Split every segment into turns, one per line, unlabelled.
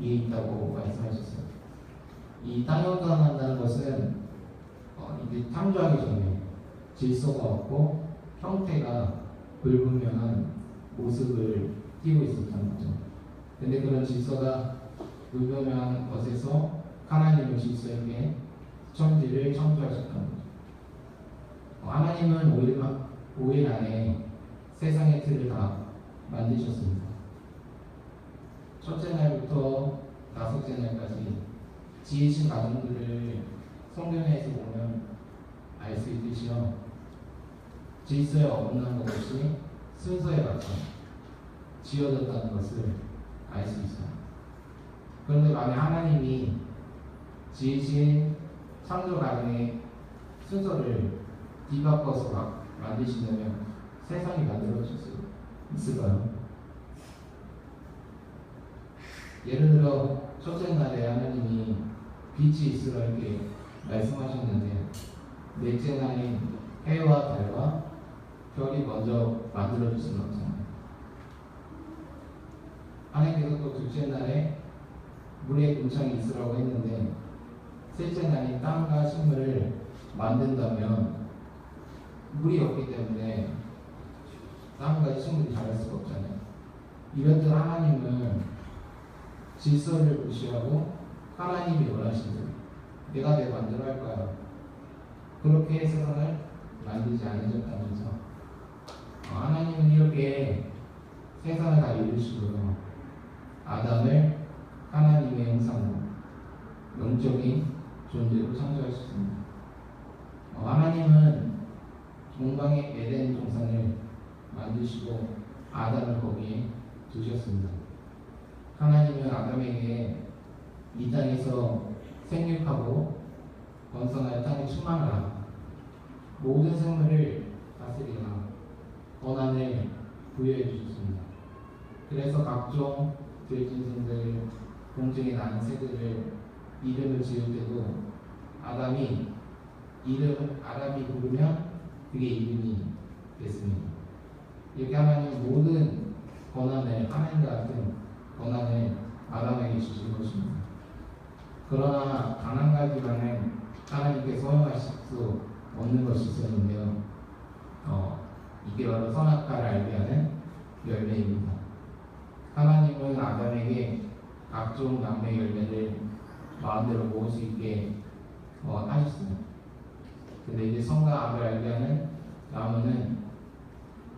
위에 있다고 말씀하셨어요. 이 땅연강한다는 것은 이제 창조하기 전에 질서가 없고 형태가 불분명한 모습을 띠고 있었다는 거죠. 근데 그런 질서가 불분명한 것에서 하나님은 질서 있게 천지를 창조하셨다는 거죠. 하나님은 5일 안에 세상의 틀을 다 만드셨습니다. 첫째 날부터 다섯째 날까지 지으신 가정들을 성경에서 보면 알 수 있듯이요, 질서에 어긋난 것 없이 순서에 맞춰 지어졌다는 것을 알 수 있어요. 그런데 만약 하나님이 지으신 창조 가정의 순서를 뒤바꿔서 만드신다면 세상이 만들어질 수 있을까요? 예를 들어 첫째 날에 하나님이 빛이 있으라 이렇게 말씀하셨는데 넷째 날인 해와 달과 별이 먼저 만들어질 수는 없잖아요. 하나님께서 또 둘째 날에 물의 군창이 있으라고 했는데 셋째 날인 땅과 식물을 만든다면 물이 없기 때문에 땅과 식물이 자랄 수가 없잖아요. 이렇듯 하나님은 질서를 무시하고 하나님이 원하시는 대로 내가 내 마음대로 할 거야, 그렇게 세상을 만들지 않으셨다면서 하나님은 이렇게 세상을 다 이루시고요, 아담을 하나님의 형상으로 영적인 존재로 창조하셨습니다. 하나님은 동방의 에덴 동산을 만드시고 아담을 거기에 두셨습니다. 하나님은 아담에게 이 땅에서 생육하고 번성할 땅에 충만하라, 모든 생물을 다스리라 권한을 부여해 주셨습니다. 그래서 각종 들짐승들, 공중에 나는 새들을 이름을 지을 때도 아담이 부르면 그게 이름이 됐습니다. 이렇게 하나님 모든 권한을, 하나님과 같은 권한을 아담에게 주신 것입니다. 그러나 단 한 가지만은 하나님께서 허용하실 수 없는 것이 있었는데요, 이게 바로 선악과를 알게 하는 열매입니다. 하나님은 아담에게 각종 나무의 열매를 마음대로 먹을 수 있게 하셨습니다. 근데 이제 선과 악을 알게 하는 나무는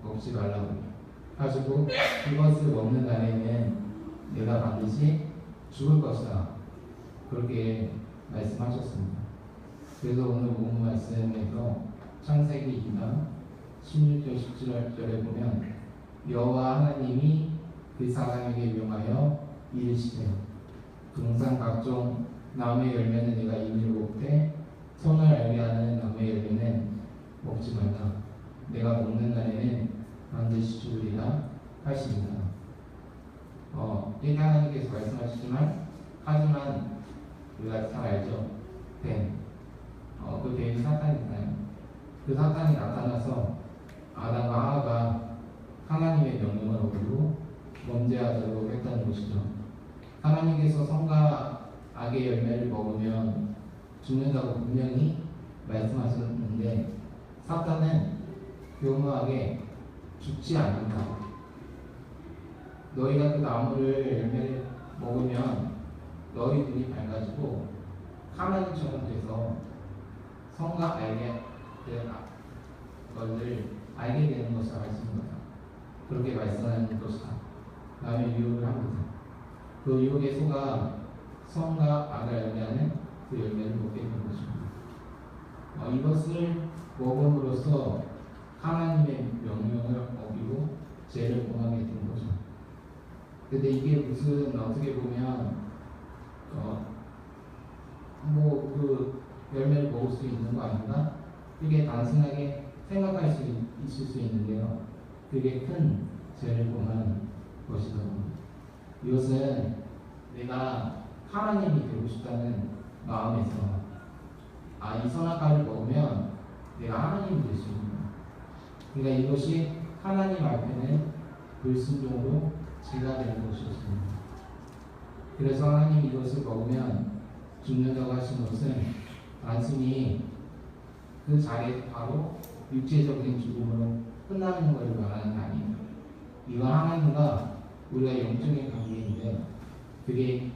먹지 말라고 하시고, 그것을 먹는 날에는 내가 반드시 죽을 것이다, 그렇게 말씀하셨습니다. 그래서 오늘 본문 말씀에서 창세기 2장 16절 17절에 보면 여호와 하나님이 그 사람에게 명하여 이르시되 동산 각종 나무의 열매는 내가 이미 먹되 선을 알게 하는 나무의 열매는 먹지 말라, 내가 먹는 날에는 반드시 죽으리라 하십니다. 이렇게 하나님께서 말씀하시지만, 하지만 우리가 잘 알죠. 그 뱀이 사탄이잖아요. 그 사탄이 나타나서 아담과 하와가 하나님의 명령을 어기고 범죄하도록 했다는 것이죠. 하나님께서 선과 악의 열매를 먹으면 죽는다고 분명히 말씀하셨는데 사탄은 교묘하게 죽지 않는다, 너희가 그 나무를 열매를 먹으면 너희 눈이 밝아지고 하나님처럼 돼서 선과 악의 것을 알게 되는 것을 말씀입니다. 그렇게 말씀하는 것이다 라며 유혹을 합니다. 그 유혹에 속아 선과 악을 알게 하는 그 열매를 먹게 되는 것입니다. 이것을 먹음으로써 하나님의 명령을 어기고 죄를 범하게 된 거죠. 근데 이게 무슨 어떻게 보면 그 열매를 먹을 수 있는 거 아닌가? 이게 단순하게 생각할 수 있을 수 있는데요, 그게 큰 죄를 범한 것이더군요. 이것은 내가 하나님이 되고 싶다는 마음에서 이 선악과를 먹으면 내가 하나님이 될 수 있는 거예요. 그러니까 이것이 하나님 앞에는 불순종으로 죄가 되는 것이었습니다. 그래서 하나님 이것을 먹으면 죽는다고 하신 것은 단순히 그 자리에 바로 육체적인 죽음으로 끝나는 것을 말하는 게 아닙니다. 이건 하나님과 우리가 영적인 관계인데 그게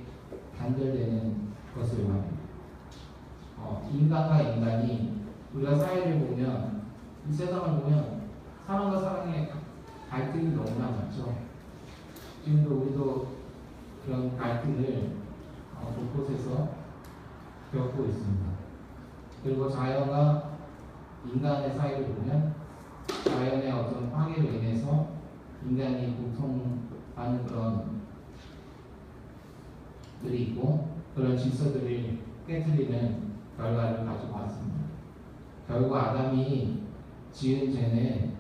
단절되는 것을 말합니다. 인간과 인간이 우리가 사회를 보면 이 세상을 보면 사람과 사람의 갈등이 너무나 많죠. 지금도 우리도 그런 갈등을 곳곳에서 겪고 있습니다. 그리고 자연과 인간의 사이를 보면 자연의 어떤 파괴로 인해서 인간이 고통하는 그런 들이 있고 그런 질서들을 깨트리는 결과를 가지고 왔습니다. 결국 아담이 지은 죄는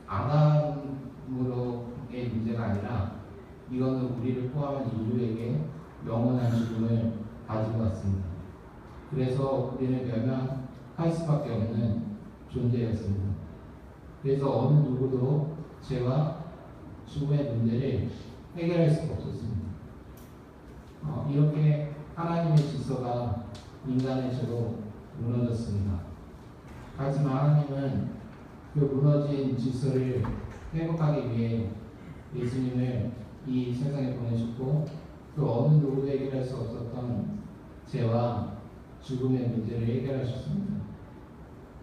아담으로의 문제가 아니라 이거는 우리를 포함한 인류에게 영원한 죽음을 가지고 왔습니다. 그래서 우리는 멸망할 수밖에 없는 존재였습니다. 그래서 어느 누구도 죄와 죽음의 문제를 해결할 수가 없었습니다. 이렇게 하나님의 질서가 인간의 죄로 무너졌습니다. 하지만 하나님은 그 무너진 질서를 회복하기 위해 예수님을 이 세상에 보내셨고 그 어느 누구도 해결할 수 없었던 죄와 죽음의 문제를 해결하셨습니다.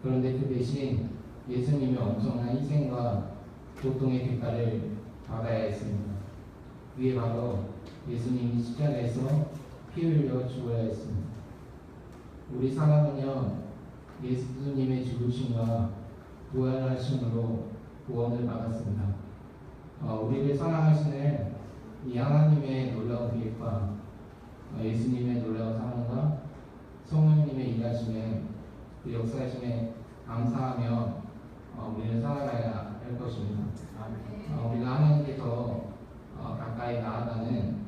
그런데 그 대신 예수님이 엄청난 희생과 고통의 대가를 받아야 했습니다. 그게 바로 예수님이 십자가에서 피 흘려 죽어야 했습니다. 우리 사람은요 예수님의 죽으심과 부활하심으로 구원을 받았습니다. 우리를 사랑하시는 이 하나님의 놀라운 계획과 예수님의 놀라운 사랑과 성령님의 일하심에 그 역사하심에 감사하며 우리는 살아가야 할 것입니다. 우리가 하나님께 더 가까이 나아가는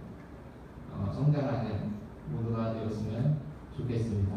성장하는 모두가 되었으면 좋겠습니다.